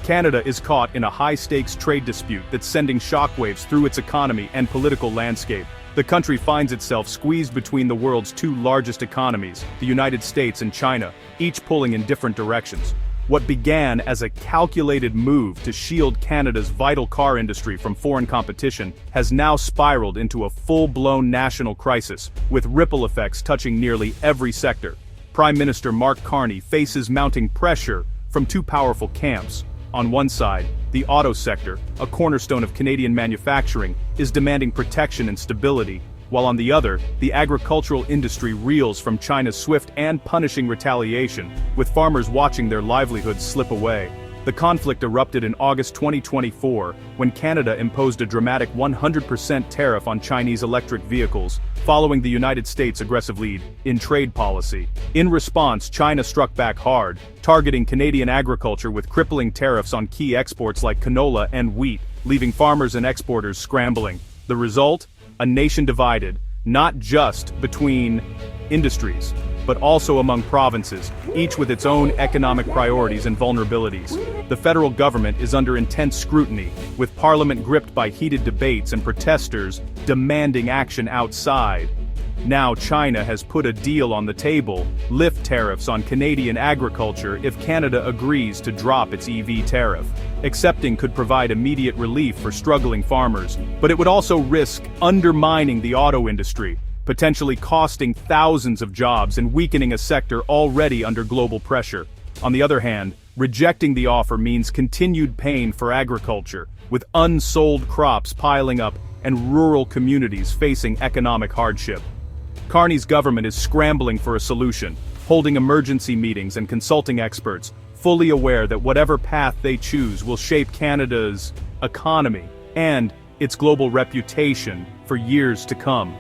Canada is caught in a high-stakes trade dispute that's sending shockwaves through its economy and political landscape. The country finds itself squeezed between the world's two largest economies, the United States and China, each pulling in different directions. What began as a calculated move to shield Canada's vital car industry from foreign competition has now spiraled into a full-blown national crisis, with ripple effects touching nearly every sector. Prime Minister Mark Carney faces mounting pressure from two powerful camps. On one side, the auto sector, a cornerstone of Canadian manufacturing, is demanding protection and stability, while on the other, the agricultural industry reels from China's swift and punishing retaliation, with farmers watching their livelihoods slip away. The conflict erupted in August 2024, when Canada imposed a dramatic 100% tariff on Chinese electric vehicles, following the United States' aggressive lead in trade policy. In response, China struck back hard, targeting Canadian agriculture with crippling tariffs on key exports like canola and wheat, leaving farmers and exporters scrambling. The result? A nation divided, not just between industries, but also among provinces, each with its own economic priorities and vulnerabilities. The federal government is under intense scrutiny, with Parliament gripped by heated debates and protesters demanding action outside. Now China has put a deal on the table: lift tariffs on Canadian agriculture if Canada agrees to drop its EV tariff. Accepting could provide immediate relief for struggling farmers, but it would also risk undermining the auto industry, potentially costing thousands of jobs and weakening a sector already under global pressure. On the other hand, rejecting the offer means continued pain for agriculture, with unsold crops piling up and rural communities facing economic hardship. Carney's government is scrambling for a solution, holding emergency meetings and consulting experts, fully aware that whatever path they choose will shape Canada's economy and its global reputation for years to come.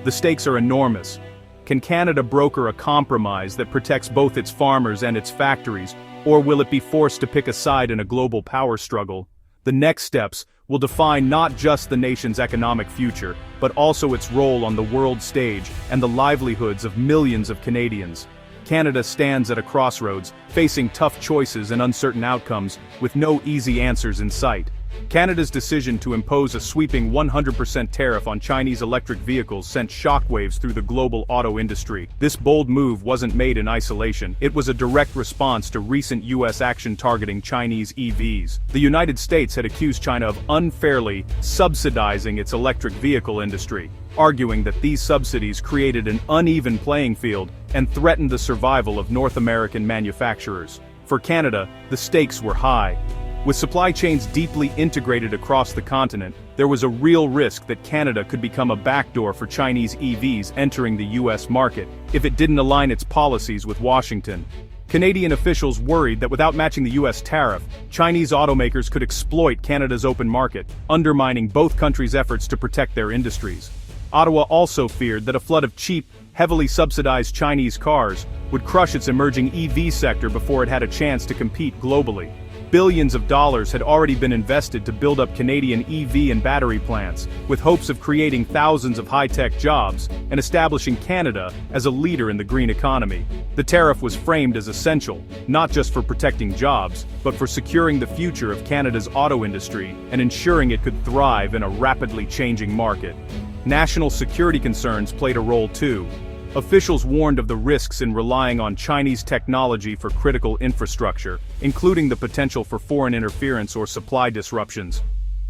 The stakes are enormous. Can Canada broker a compromise that protects both its farmers and its factories, or will it be forced to pick a side in a global power struggle? The next steps will define not just the nation's economic future, but also its role on the world stage and the livelihoods of millions of Canadians. Canada stands at a crossroads, facing tough choices and uncertain outcomes, with no easy answers in sight. Canada's decision to impose a sweeping 100% tariff on Chinese electric vehicles sent shockwaves through the global auto industry. This bold move wasn't made in isolation. It was a direct response to recent U.S. action targeting Chinese EVs. The United States had accused China of unfairly subsidizing its electric vehicle industry, arguing that these subsidies created an uneven playing field and threatened the survival of North American manufacturers. For Canada, the stakes were high. With supply chains deeply integrated across the continent, there was a real risk that Canada could become a backdoor for Chinese EVs entering the U.S. market if it didn't align its policies with Washington. Canadian officials worried that without matching the U.S. tariff, Chinese automakers could exploit Canada's open market, undermining both countries' efforts to protect their industries. Ottawa also feared that a flood of cheap, heavily subsidized Chinese cars would crush its emerging EV sector before it had a chance to compete globally. Billions of dollars had already been invested to build up Canadian EV and battery plants, with hopes of creating thousands of high-tech jobs and establishing Canada as a leader in the green economy. The tariff was framed as essential, not just for protecting jobs, but for securing the future of Canada's auto industry and ensuring it could thrive in a rapidly changing market. National security concerns played a role too. Officials warned of the risks in relying on Chinese technology for critical infrastructure, including the potential for foreign interference or supply disruptions.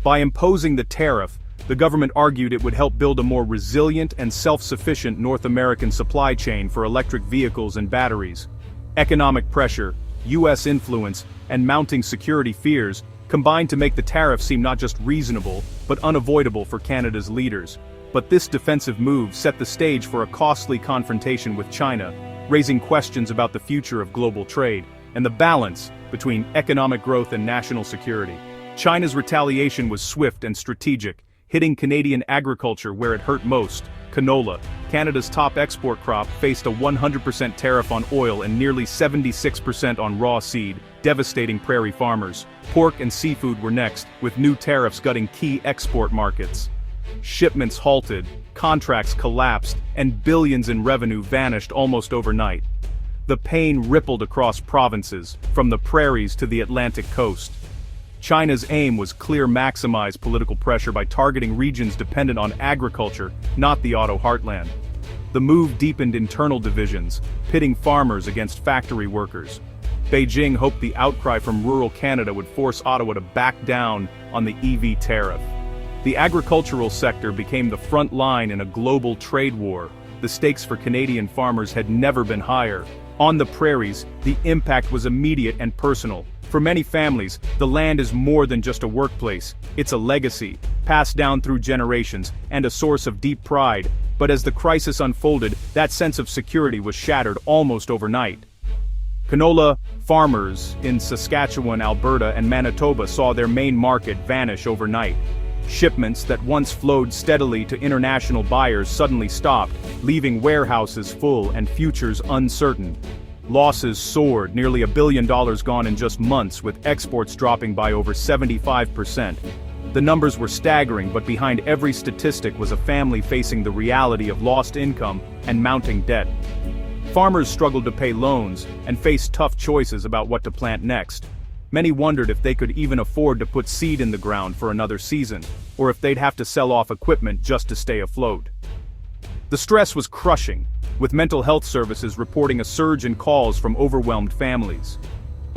By imposing the tariff, the government argued it would help build a more resilient and self-sufficient North American supply chain for electric vehicles and batteries. Economic pressure, U.S. influence, and mounting security fears combined to make the tariff seem not just reasonable, but unavoidable for Canada's leaders. But this defensive move set the stage for a costly confrontation with China, raising questions about the future of global trade and the balance between economic growth and national security. China's retaliation was swift and strategic, hitting Canadian agriculture where it hurt most. Canola, Canada's top export crop, faced a 100% tariff on oil and nearly 76% on raw seed, devastating prairie farmers. Pork and seafood were next, with new tariffs gutting key export markets. Shipments halted, contracts collapsed, and billions in revenue vanished almost overnight. The pain rippled across provinces, from the prairies to the Atlantic coast. China's aim was clear: maximize political pressure by targeting regions dependent on agriculture, not the auto heartland. The move deepened internal divisions, pitting farmers against factory workers. Beijing hoped the outcry from rural Canada would force Ottawa to back down on the EV tariff. The agricultural sector became the front line in a global trade war. The stakes for Canadian farmers had never been higher. On the prairies, the impact was immediate and personal. For many families, the land is more than just a workplace. It's a legacy, passed down through generations, and a source of deep pride. But as the crisis unfolded, that sense of security was shattered almost overnight. Canola farmers in Saskatchewan, Alberta, and Manitoba saw their main market vanish overnight. Shipments that once flowed steadily to international buyers suddenly stopped, leaving warehouses full and futures uncertain. Losses soared, nearly $1 billion gone in just months, with exports dropping by over 75%. The numbers were staggering, but behind every statistic was a family facing the reality of lost income and mounting debt. Farmers struggled to pay loans and faced tough choices about what to plant next. Many wondered if they could even afford to put seed in the ground for another season, or if they'd have to sell off equipment just to stay afloat. The stress was crushing, with mental health services reporting a surge in calls from overwhelmed families.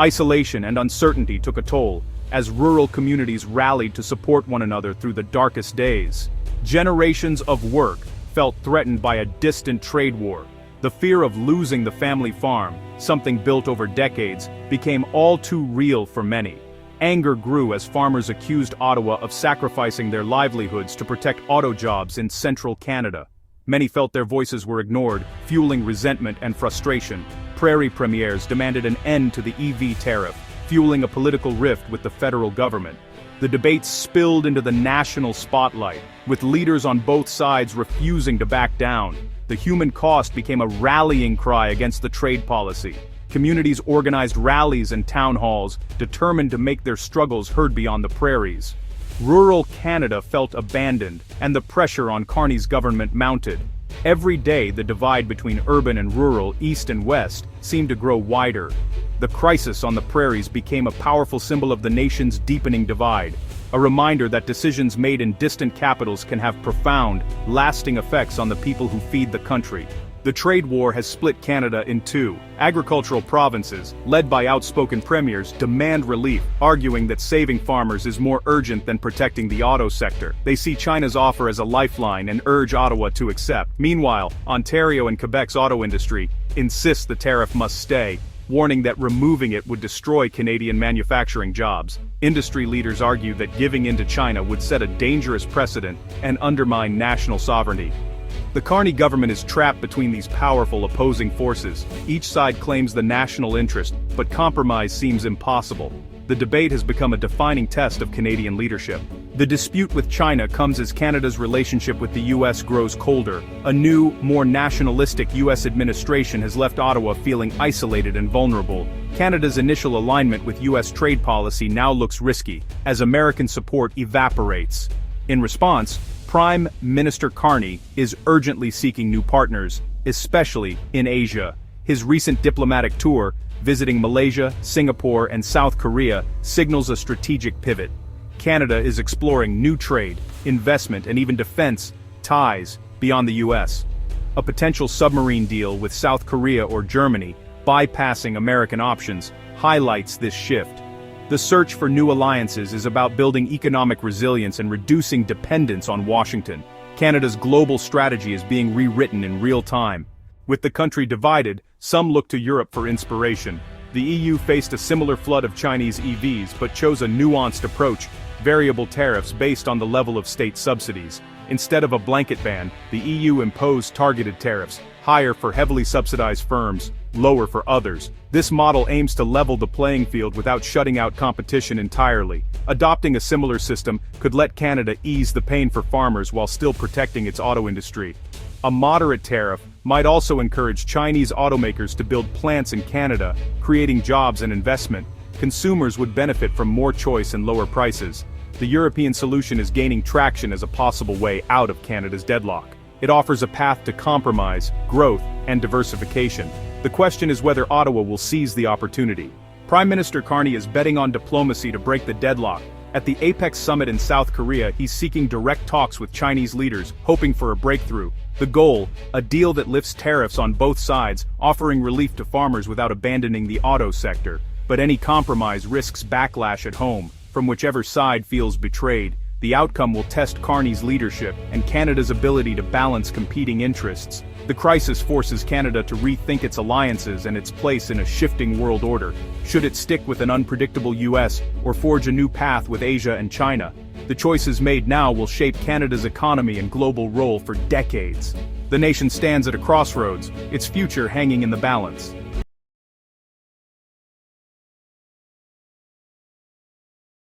Isolation and uncertainty took a toll, as rural communities rallied to support one another through the darkest days. Generations of work felt threatened by a distant trade war. The fear of losing the family farm, something built over decades, became all too real for many. Anger grew as farmers accused Ottawa of sacrificing their livelihoods to protect auto jobs in central Canada. Many felt their voices were ignored, fueling resentment and frustration. Prairie premiers demanded an end to the EV tariff, fueling a political rift with the federal government. The debates spilled into the national spotlight, with leaders on both sides refusing to back down. The human cost became a rallying cry against the trade policy. Communities organized rallies and town halls, determined to make their struggles heard beyond the prairies. Rural Canada felt abandoned, and the pressure on Carney's government mounted. Every day, the divide between urban and rural, east and west, seemed to grow wider. The crisis on the prairies became a powerful symbol of the nation's deepening divide, a reminder that decisions made in distant capitals can have profound, lasting effects on the people who feed the country. The trade war has split Canada in two. Agricultural provinces, led by outspoken premiers, demand relief, arguing that saving farmers is more urgent than protecting the auto sector. They see China's offer as a lifeline and urge Ottawa to accept. Meanwhile, Ontario and Quebec's auto industry insist the tariff must stay, warning that removing it would destroy Canadian manufacturing jobs. Industry leaders argue that giving in to China would set a dangerous precedent and undermine national sovereignty. The Carney government is trapped between these powerful opposing forces. Each side claims the national interest, but compromise seems impossible. The debate has become a defining test of Canadian leadership. The dispute with China comes as Canada's relationship with the U.S. grows colder. A new, more nationalistic U.S. administration has left Ottawa feeling isolated and vulnerable. Canada's initial alignment with U.S. trade policy now looks risky, as American support evaporates. In response, Prime Minister Carney is urgently seeking new partners, especially in Asia. His recent diplomatic tour, visiting Malaysia, Singapore, and South Korea, signals a strategic pivot. Canada is exploring new trade, investment, and even defense ties beyond the U.S. A potential submarine deal with South Korea or Germany, bypassing American options, highlights this shift. The search for new alliances is about building economic resilience and reducing dependence on Washington. Canada's global strategy is being rewritten in real time. With the country divided, some look to Europe for inspiration. The EU faced a similar flood of Chinese EVs but chose a nuanced approach: variable tariffs based on the level of state subsidies. Instead of a blanket ban, the EU imposed targeted tariffs, higher for heavily subsidized firms, lower for others. This model aims to level the playing field without shutting out competition entirely. Adopting a similar system could let Canada ease the pain for farmers while still protecting its auto industry. A moderate tariff might also encourage Chinese automakers to build plants in Canada, creating jobs and investment. Consumers would benefit from more choice and lower prices. The European solution is gaining traction as a possible way out of Canada's deadlock. It offers a path to compromise, growth, and diversification. The question is whether Ottawa will seize the opportunity. Prime Minister Carney is betting on diplomacy to break the deadlock. At the Apex Summit in South Korea, he's seeking direct talks with Chinese leaders, hoping for a breakthrough. The goal, a deal that lifts tariffs on both sides, offering relief to farmers without abandoning the auto sector. But any compromise risks backlash at home, from whichever side feels betrayed. The outcome will test Carney's leadership and Canada's ability to balance competing interests. The crisis forces Canada to rethink its alliances and its place in a shifting world order. Should it stick with an unpredictable US or forge a new path with Asia and China? The choices made now will shape Canada's economy and global role for decades. The nation stands at a crossroads, its future hanging in the balance.